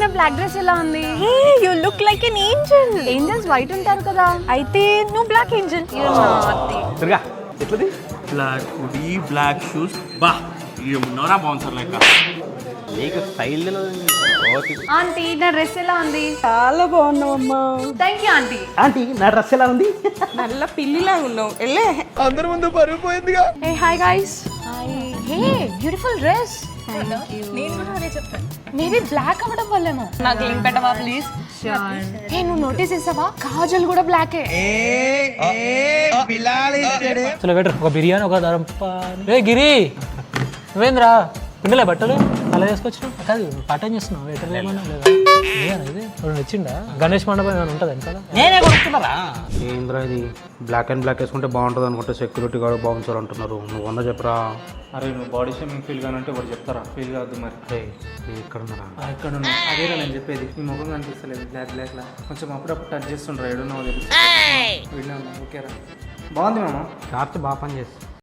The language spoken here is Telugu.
నా బ్లాక్ డ్రెస్ ఎలా ఉంది? Hey you look like an angel. Angels white ఉంటారు కదా. అయితే నువ్వు బ్లాక్ ఏంజెల్. తిరగా ఎట్లది బ్లాక్ హుడీ బ్లాక్ షూస్ బా ఏమున్నారా బౌన్సర్ లెక్క నీకు స్టైల్ ఆంటీ నా డ్రెస్ ఎలా ఉంది? చాలా బాగున్నావమ్మా. Thank you aunty. ఆంటీ నా డ్రెస్ ఎలా ఉంది? నల్ల పిల్లిలా ఉన్నావు. వెళ్ళే. అందరి ముందు పరుగు పోయిందిగా. Hey hi guys. Hey beautiful dress. నేను కూడా అదే చెప్తాను. మేబీ బ్లాక్ అవ్వడం వల్లేమో. నాకు లింక్ పెట్టవా ప్లీజ్? హే నువ్వు నోటీస్ చేసావా కాజల్ కూడా బ్లాకే. చలో వెటర్ ఒక బిర్యానీ ఒక దరం రే గిరి నువ్వేంద్రా పిండలే బట్టలు అలా చేసుకొచ్చినావు కాదు పాఠం చేస్తున్నావు వెటర్ ఏమన్నా లేదా ఇది ఇప్పుడు నచ్చిందా గణేష్ మండపం ఏమైనా ఉంటుంది వెనకాల నేనే కొడుతున్నారా? ఏంద్రా ఇది బ్లాక్ అండ్ బ్లాక్ వేసుకుంటే బాగుంటుంది అనుకుంటే సెక్యూరిటీ గార్డ్ బాగుంచారు అంటున్నారు. నువ్వు వంద చెప్పరా. అరే నువ్వు బాడీ షేమింగ్ ఫీల్ కానంటే ఒకటి చెప్తారా? ఫీల్ కావద్దు మరి. నేను ఇక్కడ ఉన్నారా? ఇక్కడ అదేరా నేను చెప్పేది. నీ ముఖం కనిపిస్తలేదు బ్లాక్ బ్లాక్ లా కొంచెం అప్పుడప్పుడు టచ్ చేస్తుండ్రా ఏడున్నావు తెలుసు. ఓకేరా బాగుంది మామ. రాత్రి బాగా పని చేసి